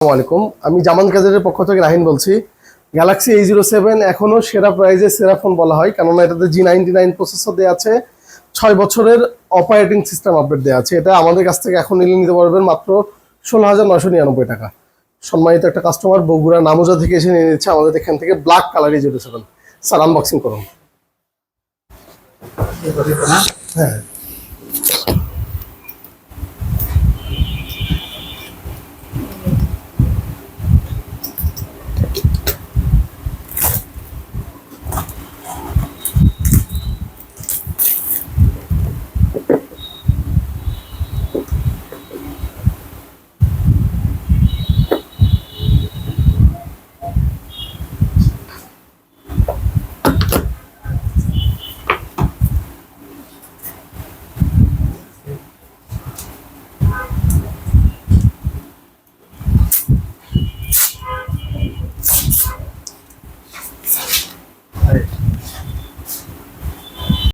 আসসালামু আলাইকুম, আমি জামান গ্যাজেটের পক্ষ থেকে রাহিন বলছি। গ্যালাক্সি A07 এখনো সেরা প্রাইজে সেরা ফোন বলা হয়, কেননা এটাতে G99 প্রসেসর দেওয়া আছে, 6 বছরের অপারেটিং সিস্টেম আপডেট দেওয়া আছে। এটা আমাদের কাছ থেকে এখন নিতে পারবেন মাত্র 16,999 টাকা। সম্মানিত একটা কাস্টমার বগুড়া নামুজা থেকে এসে নিয়ে নিচ্ছে আমাদের এখান থেকে black colour A07। Sir, unboxing করুন। হ্যাঁ।